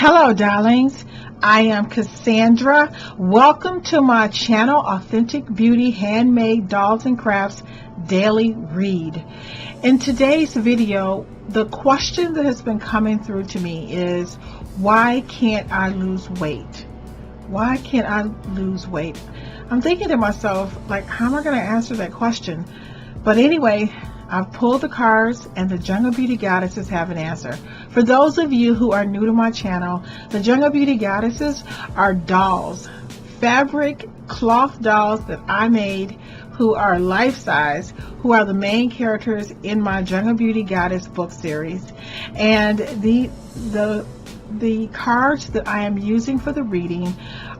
Hello, darlings. I am Cassandra. Welcome to my channel, Authentic Beauty Handmade Dolls and Crafts Daily Read. In today's video, the question that has been coming through to me is, why can't I lose weight? Why can't I lose weight? I'm thinking to myself, like, how am I going to answer that question? But anyway, I've pulled the cards and the Jungle Beauty Goddesses have an answer. For those of you who are new to my channel, the Jungle Beauty Goddesses are dolls, fabric cloth dolls that I made who are life-size, who are the main characters in my Jungle Beauty Goddess book series. And the cards that I am using for the reading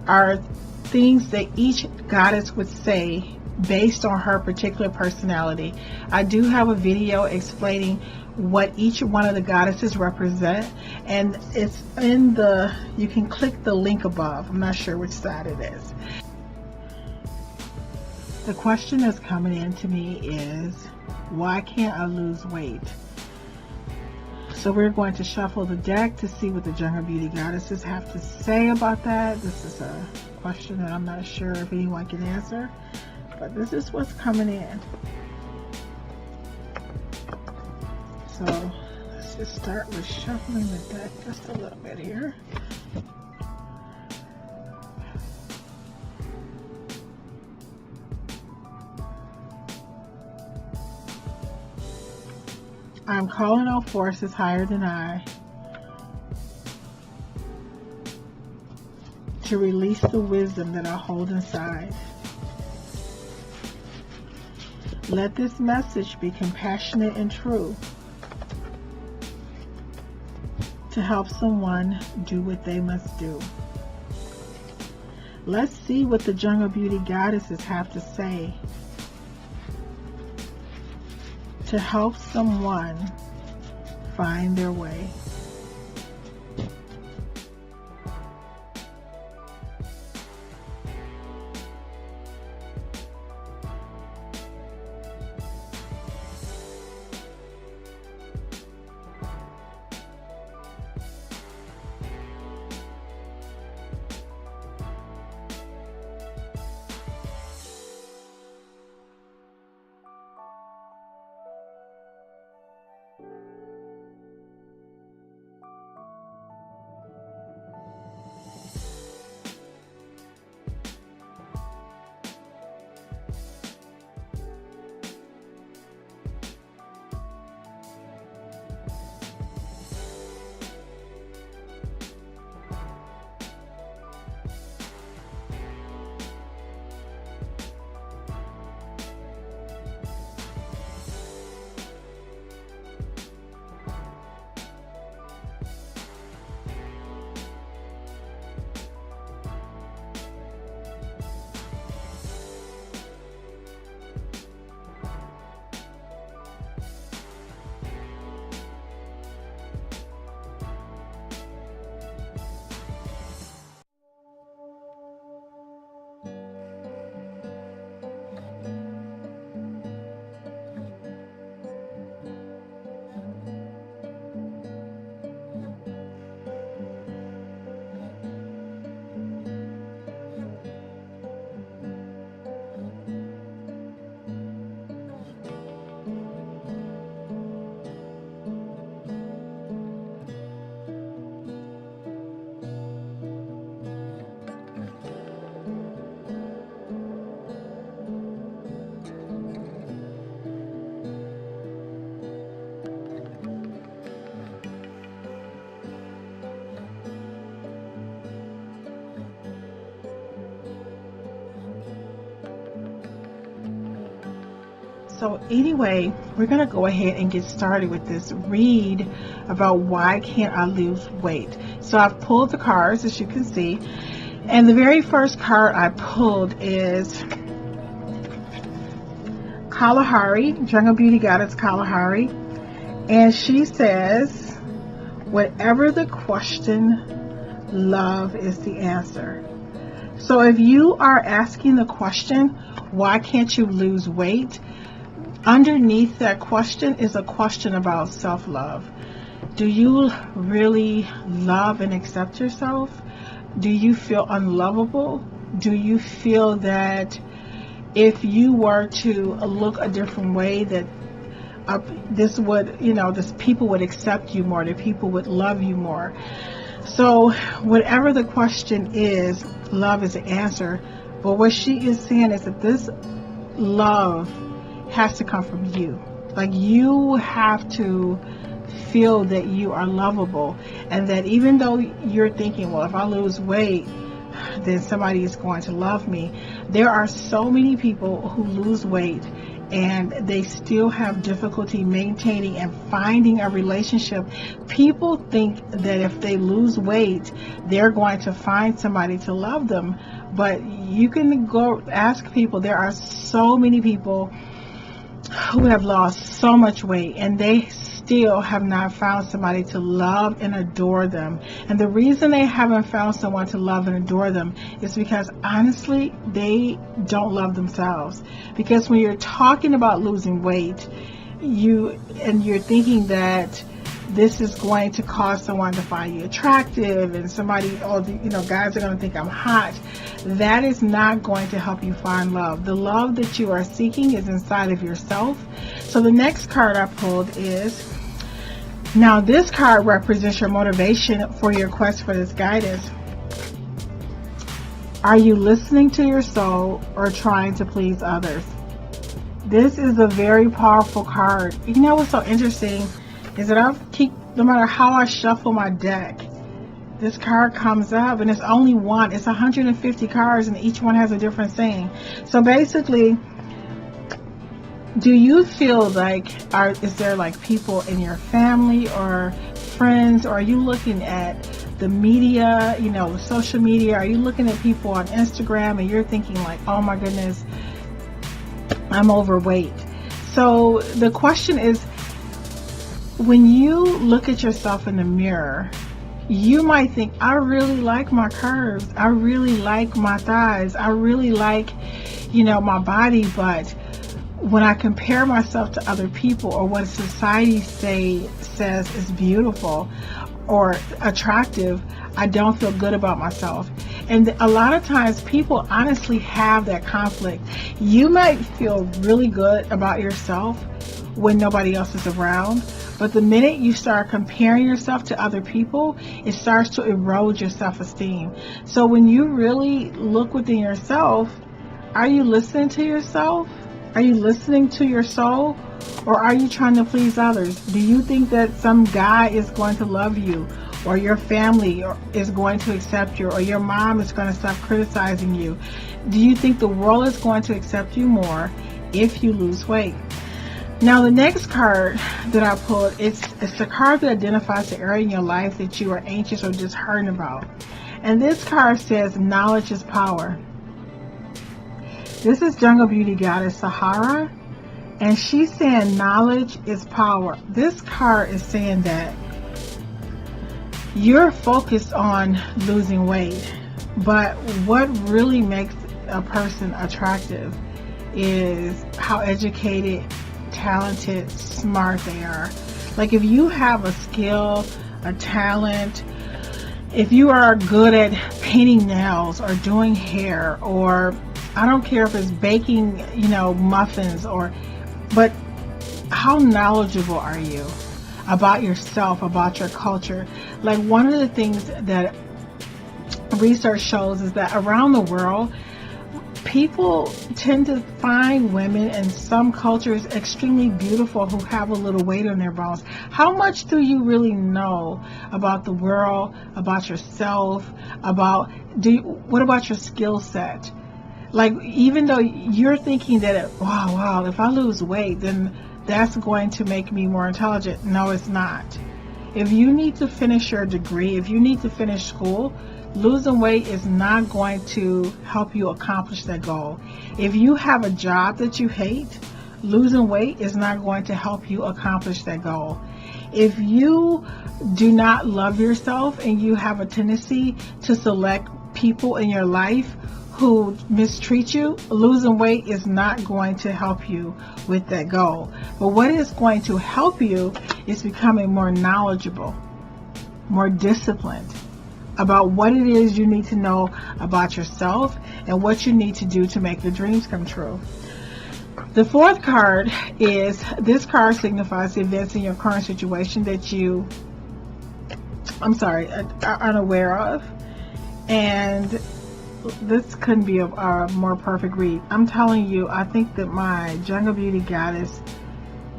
are things that each goddess would say based on her particular personality. I do have a video explaining what each one of the goddesses represent, and it's in the, you can click the link above. I'm not sure which side it is. The question that's coming in to me is, why can't I lose weight? So we're going to shuffle the deck to see what the Jungle Beauty Goddesses have to say about that. This is a question that I'm not sure if anyone can answer, but this is what's coming in. So let's just start with shuffling the deck just a little bit here. I'm calling on forces higher than I to release the wisdom that I hold inside. Let this message be compassionate and true to help someone do what they must do. Let's see what the Jungle Beauty Goddesses have to say to help someone find their way. So anyway, we're going to go ahead and get started with this read about why can't I lose weight. So I've pulled the cards, as you can see, and the very first card I pulled is Kalahari, Jungle Beauty Goddess Kalahari, and she says, whatever the question, love is the answer. So if you are asking the question, why can't you lose weight? Underneath that question is a question about self-love. Do you really love and accept yourself? Do you feel unlovable? Do you feel that if you were to look a different way, that this would, this people would accept you more, that people would love you more? So whatever the question is, love is the answer. But what she is saying is that this love has to come from you. Like, you have to feel that you are lovable, and that even though you're thinking, well, if I lose weight, then somebody is going to love me. There are so many people who lose weight and they still have difficulty maintaining and finding a relationship. People think that if they lose weight, they're going to find somebody to love them. But you can go ask people. There are so many people who have lost so much weight and they still have not found somebody to love and adore them. And the reason they haven't found someone to love and adore them is because honestly, they don't love themselves. Because when you're talking about losing weight, you're thinking that this is going to cause someone to find you attractive, and somebody, guys are going to think I'm hot. That is not going to help you find love. The love that you are seeking is inside of yourself. So the next card I pulled is, now this card represents your motivation for your quest for this guidance. Are you listening to your soul or trying to please others? This is a very powerful card. You know what's so interesting is that no matter how I shuffle my deck, this card comes up, and it's only one. It's 150 cards, and each one has a different saying. So basically, do you feel like, is there like people in your family or friends, or are you looking at the media, social media? Are you looking at people on Instagram and you're thinking like, oh my goodness, I'm overweight? So the question is, when you look at yourself in the mirror, you might think, I really like my curves. I really like my thighs. I really like, my body. But when I compare myself to other people, or what society says is beautiful or attractive, I don't feel good about myself. And a lot of times people honestly have that conflict. You might feel really good about yourself when nobody else is around, but the minute you start comparing yourself to other people, it starts to erode your self-esteem. So when you really look within yourself, are you listening to yourself? Are you listening to your soul? Or are you trying to please others? Do you think that some guy is going to love you, or your family is going to accept you, or your mom is going to stop criticizing you? Do you think the world is going to accept you more if you lose weight? Now the next card that I pulled, it's the card that identifies the area in your life that you are anxious or disheartened about. And this card says, knowledge is power. This is Jungle Beauty Goddess Sahara, and she's saying knowledge is power. This card is saying that you're focused on losing weight, but what really makes a person attractive is how educated, talented, smart they are. Like, if you have a skill, a talent, if you are good at painting nails or doing hair, or I don't care if it's baking, muffins, but how knowledgeable are you about yourself, about your culture? Like, one of the things that research shows is that around the world, people tend to find women in some cultures extremely beautiful who have a little weight on their bones. How much do you really know about the world, about yourself, what about your skill set? Like, even though you're thinking that, wow, if I lose weight, then that's going to make me more intelligent. No, it's not. If you need to finish your degree, if you need to finish school, losing weight is not going to help you accomplish that goal. If you have a job that you hate, losing weight is not going to help you accomplish that goal. If you do not love yourself and you have a tendency to select people in your life who mistreat you, losing weight is not going to help you with that goal. But what is going to help you is becoming more knowledgeable, more disciplined about what it is you need to know about yourself and what you need to do to make your dreams come true. The fourth card is, this card signifies the events in your current situation that you, are unaware of. And this couldn't be a more perfect read. I'm telling you, I think that my Jungle Beauty Goddess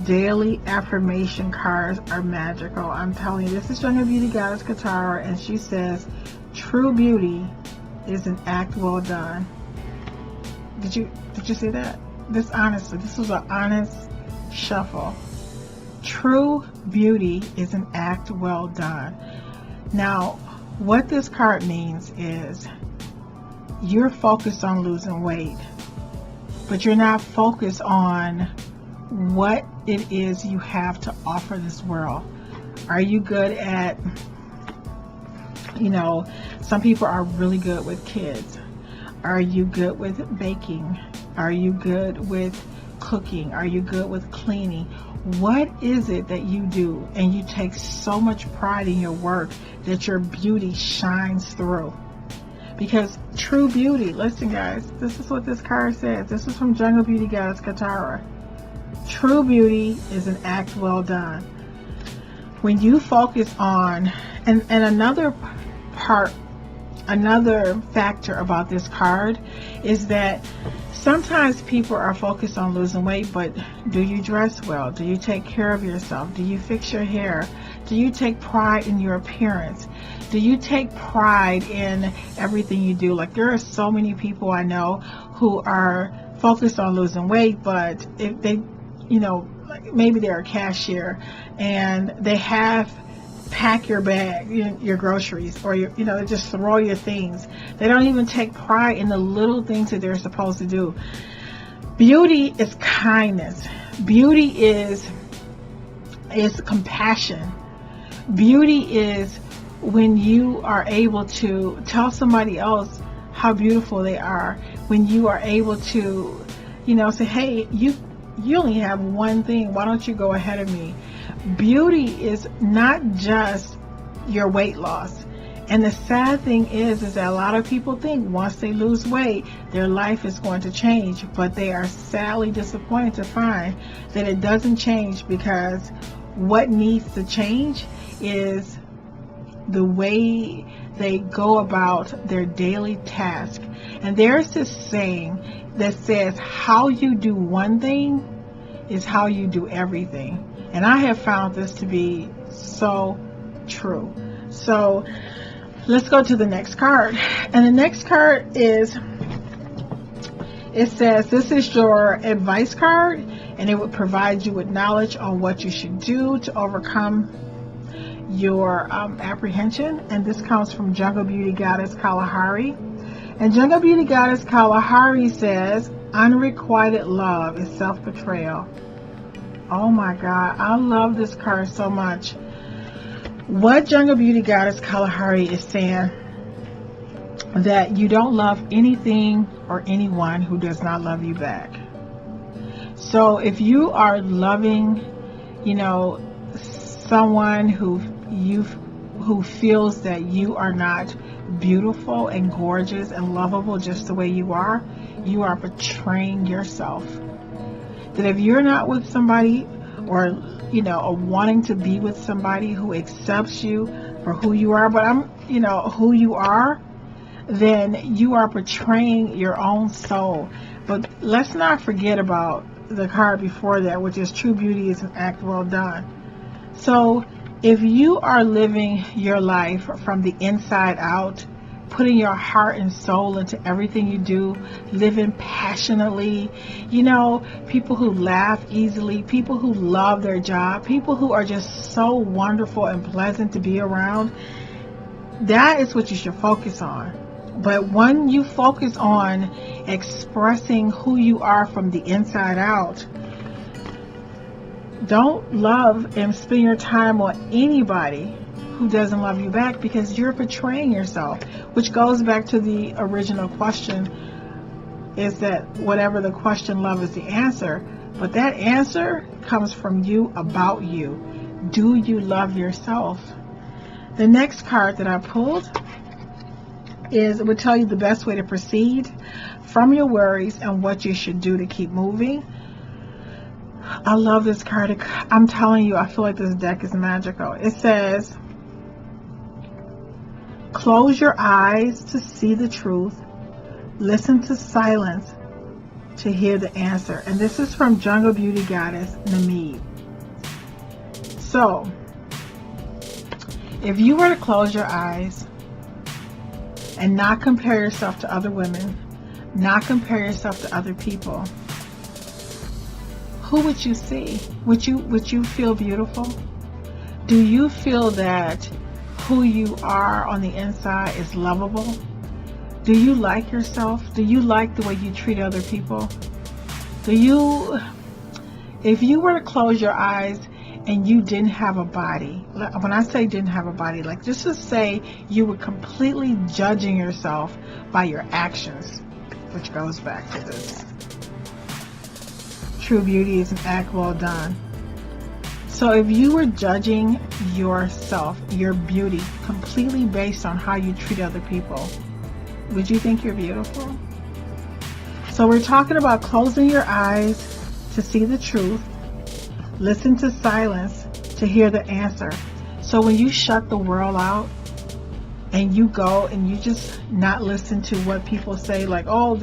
daily affirmation cards are magical. I'm telling you, this is Jungle Beauty Goddess Cassandra, and she says, true beauty is an act well done. Did you see that? This was an honest shuffle. True beauty is an act well done. Now, what this card means is you're focused on losing weight, but you're not focused on what it is you have to offer this world. Are you good at, some people are really good with kids. Are you good with baking? Are you good with cooking? Are you good with cleaning? What is it that you do and you take so much pride in your work that your beauty shines through? Because true beauty, listen guys, this is what this card says. This is from Jungle Beauty Goddess Cassandra. True beauty is an act well done. When you focus on, and another factor about this card is that sometimes people are focused on losing weight, but do you dress well? Do you take care of yourself? Do you fix your hair? Do you take pride in your appearance? Do you take pride in everything you do? Like, there are so many people I know who are focused on losing weight, but if they, maybe they're a cashier and they have pack your bag, your groceries, or they just throw your things. They don't even take pride in the little things that they're supposed to do. Beauty is kindness. Beauty is compassion. Beauty is when you are able to tell somebody else how beautiful they are. When you are able to, say, hey, you only have one thing. Why don't you go ahead of me? Beauty is not just your weight loss. And the sad thing is that a lot of people think once they lose weight, their life is going to change. But they are sadly disappointed to find that it doesn't change, because what needs to change is the way they go about their daily task. And there's this saying that says, how you do one thing is how you do everything. And I have found this to be so true. So let's go to the next card. And the next card is, it says, this is your advice card, and it would provide you with knowledge on what you should do to overcome your apprehension. And this comes from Jungle Beauty Goddess Kalahari. And Jungle Beauty Goddess Kalahari says, unrequited love is self-betrayal. Oh my God, I love this card so much. What Jungle Beauty Goddess Kalahari is saying, that you don't love anything or anyone who does not love you back. So if you are loving, someone who feels that you are not beautiful and gorgeous and lovable just the way you are betraying yourself. That if you're not with somebody, or wanting to be with somebody who accepts you for who you are, who you are, then you are betraying your own soul. But let's not forget about the card before that, which is true beauty is an act well done. So if you are living your life from the inside out, putting your heart and soul into everything you do, living passionately, people who laugh easily, people who love their job, people who are just so wonderful and pleasant to be around, that is what you should focus on. But when you focus on expressing who you are from the inside out, don't love and spend your time on anybody who doesn't love you back because you're betraying yourself, which goes back to the original question, is that whatever the question, love is the answer. But that answer comes from you, about you. Do you love yourself? The next card that I pulled it would tell you the best way to proceed from your worries and what you should do to keep moving. I love this card. I'm telling you, I feel like this deck is magical. It says, close your eyes to see the truth. Listen to silence to hear the answer. And this is from Jungle Beauty Goddess Namid. So, if you were to close your eyes and not compare yourself to other women, not compare yourself to other people, who would you see? Would you feel beautiful? Do you feel that who you are on the inside is lovable? Do you like yourself? Do you like the way you treat other people? If you were to close your eyes and you didn't have a body, when I say didn't have a body, like just to say you were completely judging yourself by your actions, which goes back to this. True beauty is an act well done. So if you were judging yourself, your beauty, completely based on how you treat other people, would you think you're beautiful? So we're talking about closing your eyes to see the truth. Listen to silence to hear the answer. So when you shut the world out and you go and you just not listen to what people say, like, oh,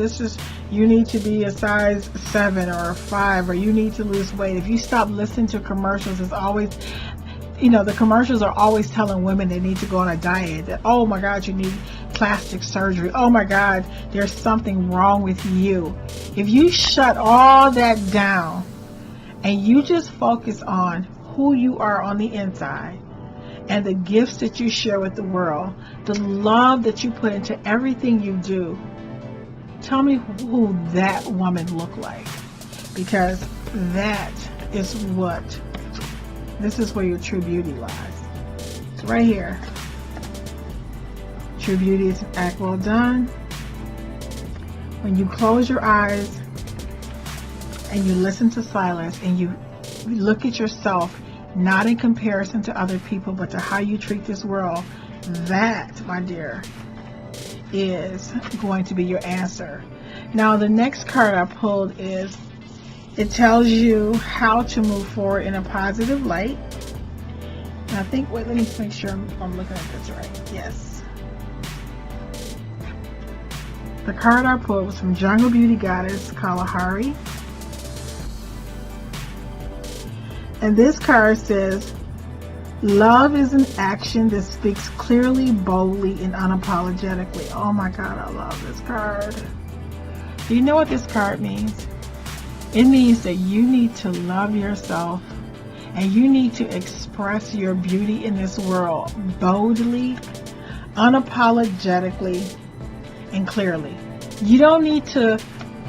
you need to be a size 7 or a 5, or you need to lose weight. If you stop listening to commercials, it's always, the commercials are always telling women they need to go on a diet. That, oh my God, you need plastic surgery. Oh my God, there's something wrong with you. If you shut all that down and you just focus on who you are on the inside and the gifts that you share with the world, the love that you put into everything you do, tell me who that woman looked like. Because this is where your true beauty lies. It's right here. True beauty is an act well done. When you close your eyes and you listen to silence and you look at yourself, not in comparison to other people, but to how you treat this world, that, my dear, is going to be your answer. Now, the next card I pulled it tells you how to move forward in a positive light. And I think, let me make sure I'm looking at this right. Yes. The card I pulled was from Jungle Beauty Goddess Kalahari. And this card says, love is an action that speaks clearly, boldly, and unapologetically. Oh my God, I love this card. Do you know what this card means? It means that you need to love yourself and you need to express your beauty in this world boldly, unapologetically, and clearly. You don't need to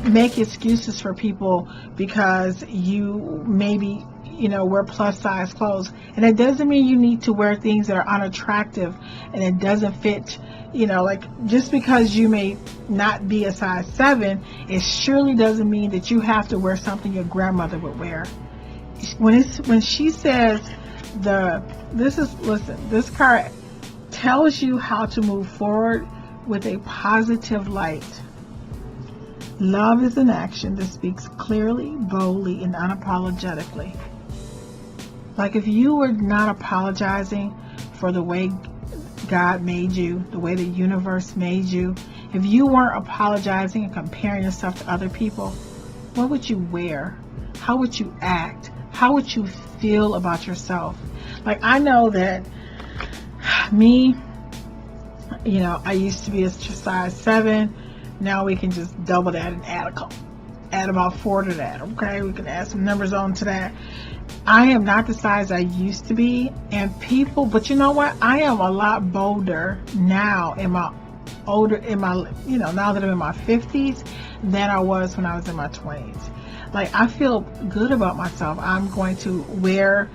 make excuses for people because you maybe wear plus size clothes, and it doesn't mean you need to wear things that are unattractive and it doesn't fit. Like, just because you may not be a size 7, it surely doesn't mean that you have to wear something your grandmother would wear. When she says this card tells you how to move forward with a positive light. Love is an action that speaks clearly, boldly, and unapologetically. Like, if you were not apologizing for the way God made you, the way the universe made you, if you weren't apologizing and comparing yourself to other people, what would you wear? How would you act? How would you feel about yourself? Like, I know that me, I used to be a size 7. Now we can just double that and add about 4 to that. Okay, we can add some numbers on to that. I am not the size I used to be, but you know what? I am a lot bolder now now that I'm in my 50s than I was when I was in my 20s. Like, I feel good about myself. I'm going to wear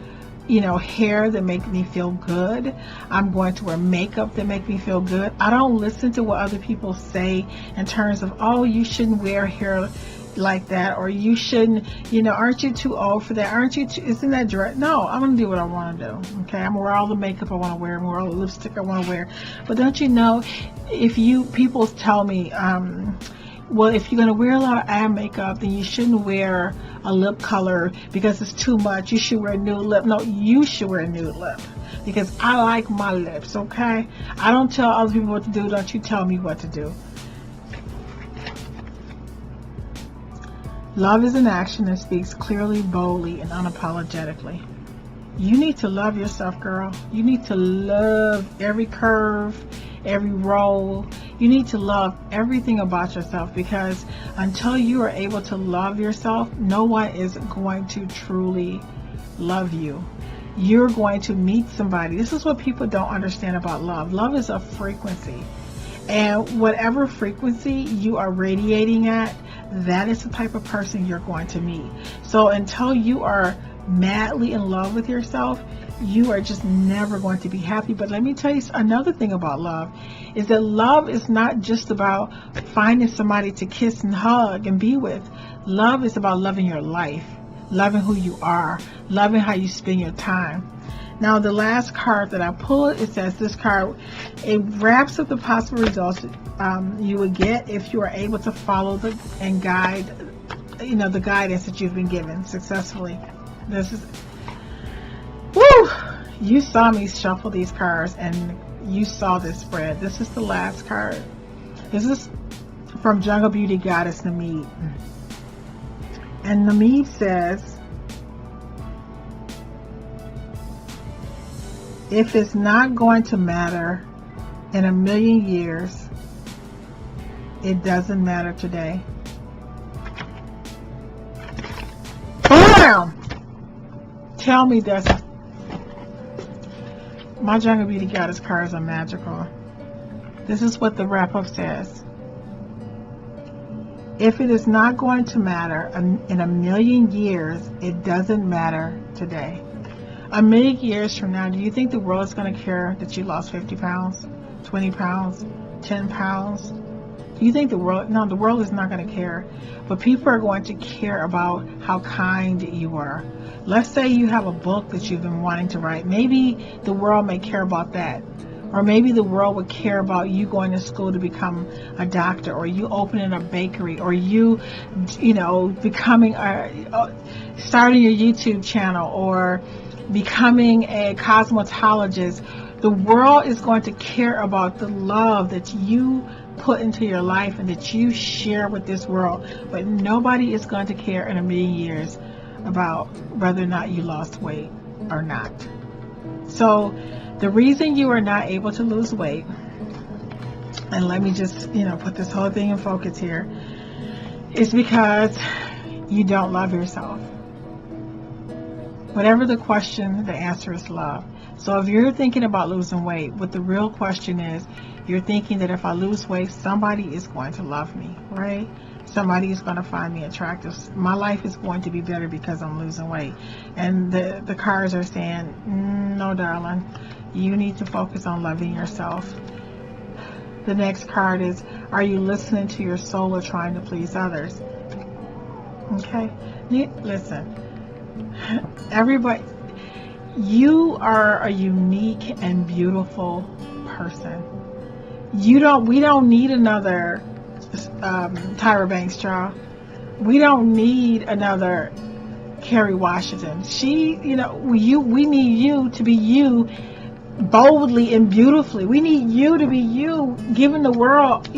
hair that make me feel good. I'm going to wear makeup that make me feel good. I don't listen to what other people say in terms of, oh, you shouldn't wear hair like that, or you shouldn't, aren't you too old for that? Aren't you too, isn't that dress? No, I'm going to do what I want to do. Okay. I'm going to wear all the makeup I want to wear. I'm going to wear all the lipstick I want to wear. But don't you know, people tell me, well, if you're going to wear a lot of eye makeup, then you shouldn't wear a lip color because it's too much. You should wear a nude lip. No, you should wear a nude lip because I like my lips, okay? I don't tell other people what to do. Don't you tell me what to do. Love is an action that speaks clearly, boldly, and unapologetically. You need to love yourself, girl. You need to love every curve, every roll. You need to love everything about yourself, because until you are able to love yourself, no one is going to truly love you. You're going to meet somebody. This is what people don't understand about love. Love is a frequency. And whatever frequency you are radiating at, that is the type of person you're going to meet. So until you are madly in love with yourself, you are just never going to be happy. But let me tell you another thing about love, is that love is not just about finding somebody to kiss and hug and be with. Love is about loving your life, loving who you are, loving how you spend your time. Now, the last card that I pulled, it says this card, it wraps up the possible results you would get if you are able to follow the guidance that you've been given successfully. This is, woo! You saw me shuffle these cards and you saw this spread. This is the last card. This is from Jungle Beauty Goddess Namid. And Namid says, if it's not going to matter in a million years, it doesn't matter today. Bam! Tell me that's... My Jungle Beauty Goddess cards are magical. This is what the wrap-up says. If it is not going to matter in a million years, it doesn't matter today. A million years from now, do you think the world is going to care that you lost 50 pounds, 20 pounds, 10 pounds? Do you think the world... No, the world is not going to care. But people are going to care about how kind you are. Let's say you have a book that you've been wanting to write. Maybe the world may care about that. Or maybe the world would care about you going to school to become a doctor, or you opening a bakery, or you becoming starting your YouTube channel, or becoming a cosmetologist. The world is going to care about the love that you put into your life and that you share with this world. But nobody is going to care in a million years about whether or not you lost weight or not. So the reason you are not able to lose weight, and let me just put this whole thing in focus here, is because you don't love yourself. Whatever the question, the answer is love. So if you're thinking about losing weight, what the real question is, you're thinking that if I lose weight, somebody is going to love me, right? Somebody is going to find me attractive. My life is going to be better because I'm losing weight. And the cards are saying, no, darling, you need to focus on loving yourself. The next card is, are you listening to your soul or trying to please others? Okay, listen. Everybody, you are a unique and beautiful person. We don't need another Tyra Banks, child. We don't need another Kerry Washington. We need you to be you boldly and beautifully. We need you to be you, giving the world,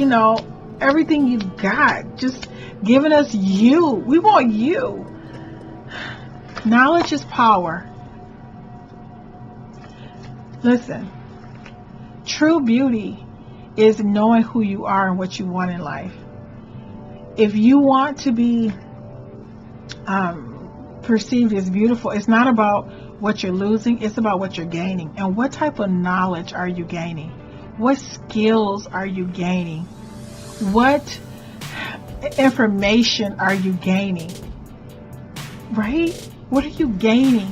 everything you've got. Just giving us you. We want you. Knowledge is power. Listen, true beauty is knowing who you are and what you want in life. If you want to be perceived as beautiful, it's not about what you're losing, it's about what you're gaining. And what type of knowledge are you gaining? What skills are you gaining? What information are you gaining? Right? What are you gaining?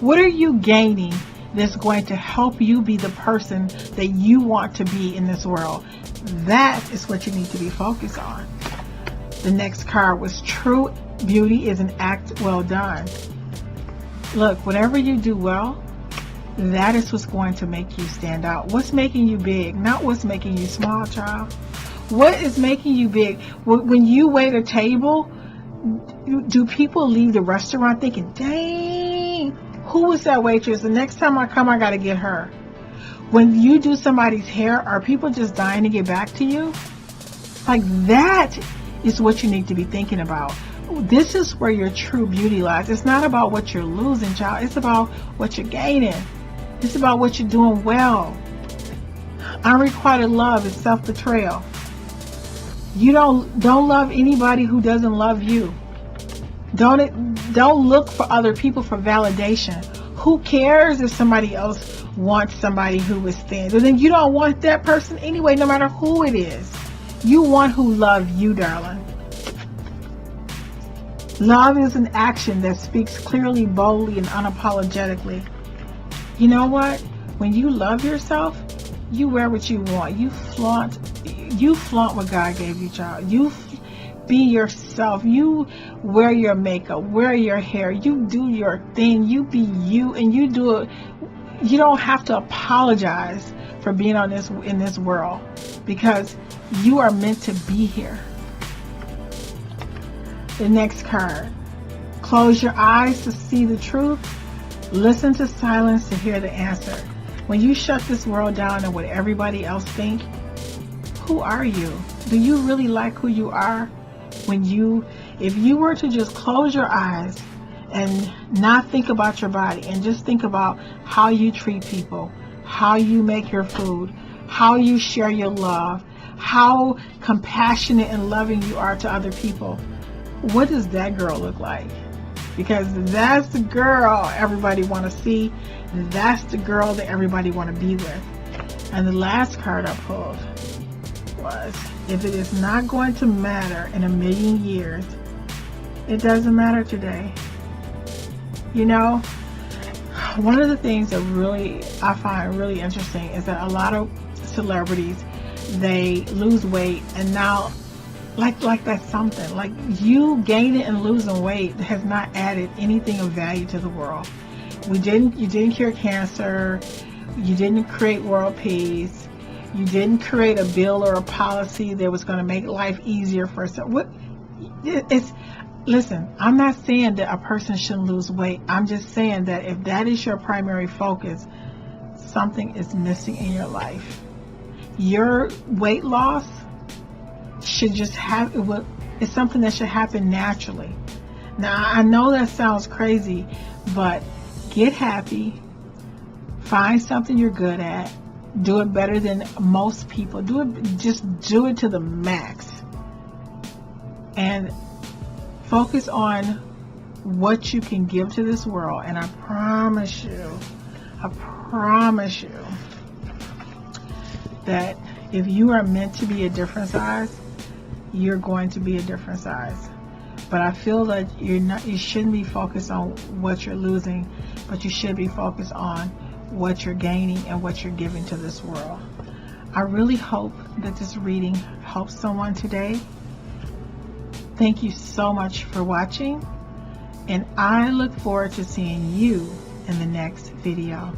What are you gaining that's going to help you be the person that you want to be in this world? That is what you need to be focused on. The next card was true beauty is an act well done. Look, whatever you do well, that is what's going to make you stand out. What's making you big, not what's making you small, child. What is making you big? When you wait a table, do people leave the restaurant thinking, dang, who was that waitress? The next time I come, I got to get her. When you do somebody's hair, are people just dying to get back to you? Like, that is what you need to be thinking about. This is where your true beauty lies. It's not about what you're losing, child. It's about what you're gaining. It's about what you're doing well. Unrequited love is self-betrayal. You don't love anybody who doesn't love you. Don't look for other people for validation. Who cares if somebody else wants somebody who is thin? And then you don't want that person anyway, no matter who it is. You want who love you, darling. Love is an action that speaks clearly, boldly, and unapologetically. You know what? When you love yourself, you wear what you want. You flaunt what God gave you, child. You be yourself. You wear your makeup, wear your hair. You do your thing. You be you, and you do it. You don't have to apologize for being in this world, because you are meant to be here. The next card. Close your eyes to see the truth. Listen to silence to hear the answer. When you shut this world down and what everybody else think, who are you? Do you really like who you are? If you were to just close your eyes and not think about your body and just think about how you treat people, how you make your food, how you share your love, how compassionate and loving you are to other people, what does that girl look like? Because that's the girl everybody want to see. That's the girl that everybody want to be with. And the last card I pulled was, if it is not going to matter in 1,000,000 years, it doesn't matter today. You know, one of the things that I find really interesting is that a lot of celebrities, they lose weight, and now like that's something. Like, you gaining and losing weight has not added anything of value to the world. You didn't cure cancer. You didn't create world peace. You didn't create a bill or a policy that was going to make life easier for us. Listen, I'm not saying that a person shouldn't lose weight. I'm just saying that if that is your primary focus, something is missing in your life. Your weight loss should just it's something that should happen naturally. Now, I know that sounds crazy, but get happy. Find something you're good at. Do it better than most people. Just do it to the max. And focus on what you can give to this world. And I promise you that if you are meant to be a different size, you're going to be a different size. But I feel that you shouldn't be focused on what you're losing, but you should be focused on what you're gaining and what you're giving to this world. I really hope that this reading helps someone today. Thank you so much for watching, and I look forward to seeing you in the next video.